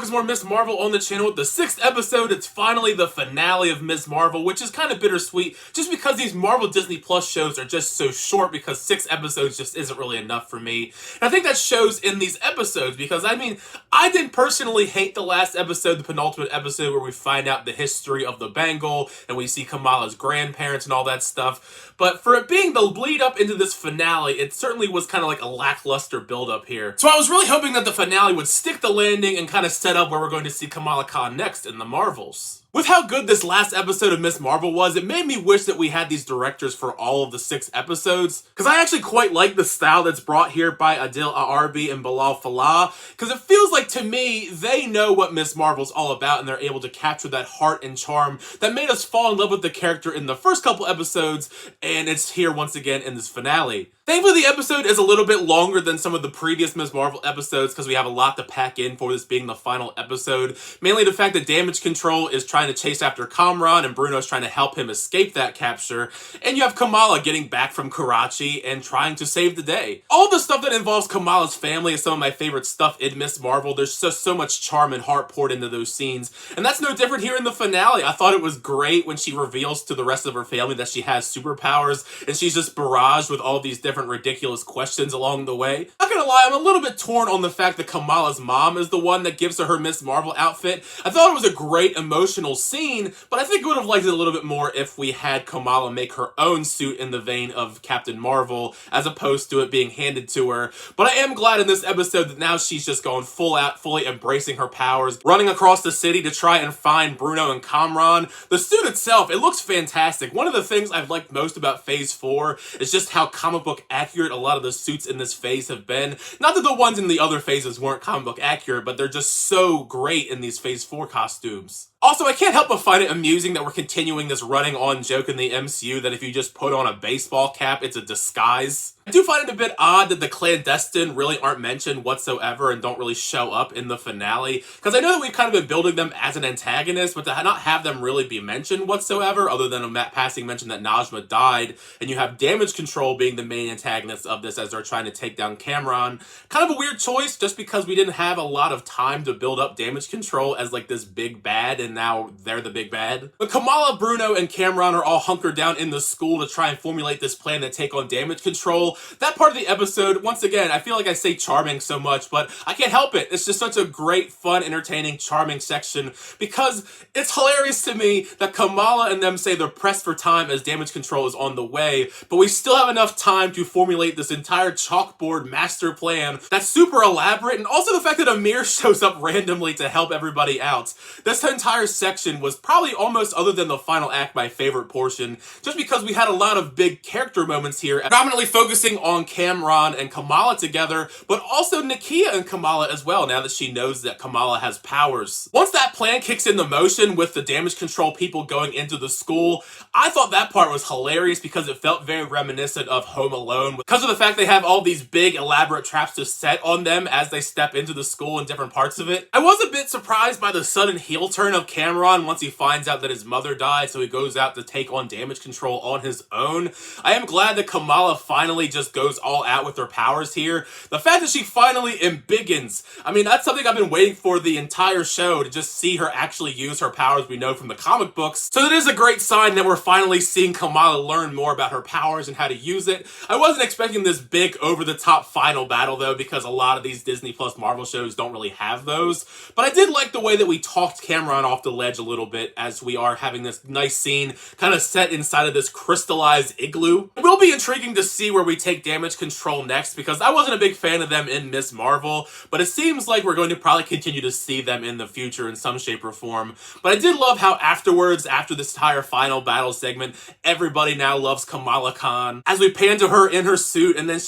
talking more Ms. Marvel on the channel with the 6th episode. It's finally the finale of Ms. Marvel, which is kind of bittersweet just because these Marvel Disney Plus shows are just so short because 6 episodes just isn't really enough for me. And I think that shows in these episodes because, I mean, I didn't personally hate the last episode, the penultimate episode where we find out the history of the Bangle and we see Kamala's grandparents and all that stuff. But for it being the lead up into this finale, it certainly was kind of like a lackluster build-up here. So I was really hoping that the finale would stick the landing and kind of set up where we're going to see Kamala Khan next in the Marvels. With how good this last episode of Ms. Marvel was, it made me wish that we had these directors for all of the 6 episodes, because I actually quite like the style that's brought here by Adil Aarbi and Bilal Fallah, because it feels like, to me, they know what Ms. Marvel's all about, and they're able to capture that heart and charm that made us fall in love with the character in the first couple episodes, and it's here once again in this finale. Thankfully, the episode is a little bit longer than some of the previous Ms. Marvel episodes because we have a lot to pack in for this being the final episode. Mainly the fact that Damage Control is trying to chase after Kamran and Bruno's trying to help him escape that capture. And you have Kamala getting back from Karachi and trying to save the day. All the stuff that involves Kamala's family is some of my favorite stuff in Ms. Marvel. There's just so much charm and heart poured into those scenes. And that's no different here in the finale. I thought it was great when she reveals to the rest of her family that she has superpowers and she's just barraged with all these different ridiculous questions along the way. Not gonna lie, I'm a little bit torn on the fact that Kamala's mom is the one that gives her Ms. Marvel outfit. I thought it was a great emotional scene, but I think I would have liked it a little bit more if we had Kamala make her own suit in the vein of Captain Marvel, as opposed to it being handed to her. But I am glad in this episode that now she's just going full out, fully embracing her powers, running across the city to try and find Bruno and Kamran. The suit itself, it looks fantastic. One of the things I've liked most about Phase 4 is just how comic book accurate a lot of the suits in this phase have been. Not that the ones in the other phases weren't comic book accurate, but they're just so great in these Phase 4 costumes. Also, I can't help but find it amusing that we're continuing this running on joke in the MCU that if you just put on a baseball cap, it's a disguise. I do find it a bit odd that the clandestine really aren't mentioned whatsoever and don't really show up in the finale, because I know that we've kind of been building them as an antagonist, but to not have them really be mentioned whatsoever, other than a passing mention that Najma died, and you have Damage Control being the main antagonist of this as they're trying to take down Kamran. Kind of a weird choice, just because we didn't have a lot of time to build up Damage Control as like this big bad, and now they're the big bad. But Kamala, Bruno, and Kamran are all hunkered down in the school to try and formulate this plan to take on Damage Control. That part of the episode, once again, I feel like I say charming so much, but I can't help it. It's just such a great, fun, entertaining, charming section because it's hilarious to me that Kamala and them say they're pressed for time as Damage Control is on the way, but we still have enough time to formulate this entire chalkboard master plan that's super elaborate, and also the fact that Amir shows up randomly to help everybody out. This entire section was probably almost, other than the final act, my favorite portion, just because we had a lot of big character moments here, predominantly focusing on Kamran and Kamala together, but also Nakia and Kamala as well, now that she knows that Kamala has powers. Once that plan kicks into motion with the Damage Control people going into the school, I thought that part was hilarious because it felt very reminiscent of Home Alone, because of the fact they have all these big elaborate traps to set on them as they step into the school in different parts of it. I was a bit surprised by the sudden heel turn of Kamran once he finds out that his mother died, so he goes out to take on Damage Control on his own. I am glad that Kamala finally just goes all out with her powers here. The fact that she finally embiggens, I mean, that's something I've been waiting for the entire show, to just see her actually use her powers we know from the comic books. So it is a great sign that we're finally seeing Kamala learn more about her powers and how to use it. I wasn't expecting this big over-the-top final battle though, because a lot of these Disney Plus Marvel shows don't really have those. But I did like the way that we talked Kamran off the ledge a little bit as we are having this nice scene kind of set inside of this crystallized igloo. It will be intriguing to see where we take Damage Control next, because I wasn't a big fan of them in Ms. Marvel, but it seems like we're going to probably continue to see them in the future in some shape or form. But I did love how afterwards, after this entire final battle segment, everybody now loves Kamala Khan. As we pan to her in her suit, and then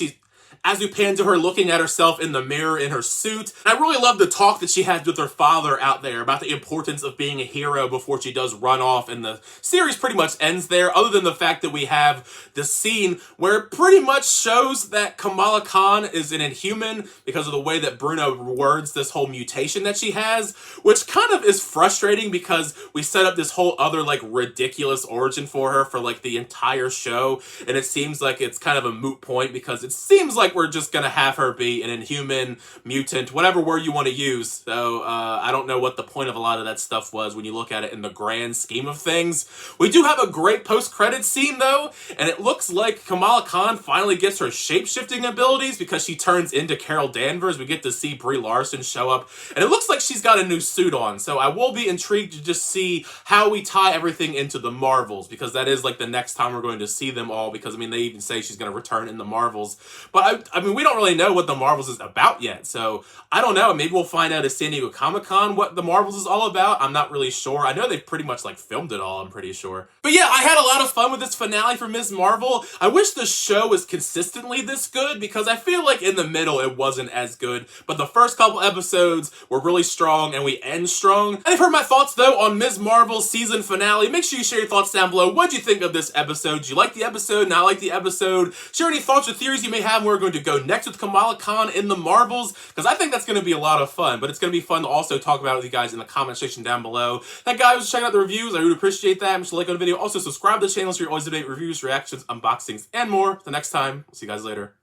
as we pan to her looking at herself in the mirror in her suit. And I really love the talk that she has with her father out there about the importance of being a hero before she does run off, and the series pretty much ends there, other than the fact that we have the scene where it pretty much shows that Kamala Khan is an Inhuman because of the way that Bruno words this whole mutation that she has, which kind of is frustrating because we set up this whole other like ridiculous origin for her for like the entire show, and it seems like it's kind of a moot point because it seems like we're just gonna have her be an inhuman, mutant, whatever word you want to use. So I don't know what the point of a lot of that stuff was when you look at it in the grand scheme of things. We do have a great post-credit scene though, and it looks like Kamala Khan finally gets her shape-shifting abilities because she turns into Carol Danvers. We get to see Brie Larson show up, and it looks like she's got a new suit on. So I will be intrigued to just see how we tie everything into the Marvels, because that is like the next time we're going to see them all, because I mean they even say she's going to return in the Marvels. But I mean we don't really know what the Marvels is about yet, so I don't know. Maybe we'll find out at San Diego Comic-Con what the Marvels is all about. I'm not really sure. I know they've pretty much like filmed it all, I'm pretty sure. But yeah, I had a lot of fun with this finale for Ms. Marvel. I wish the show was consistently this good, because I feel like in the middle it wasn't as good, but the first couple episodes were really strong and we end strong. And you've heard my thoughts though on Ms. Marvel's season finale. Make sure you share your thoughts down below. What did you think of this episode? Did you like the episode? Not like the episode? Share any thoughts or theories you may have where we're going to go next with Kamala Khan in the Marvels, because I think that's going to be a lot of fun, but it's going to be fun to also talk about it with you guys in the comment section down below. Thank you guys for checking out the reviews. I really appreciate that. Make sure to like on the video. Also subscribe to the channel so you're always up to date reviews, reactions, unboxings, and more. Till next time, see you guys later.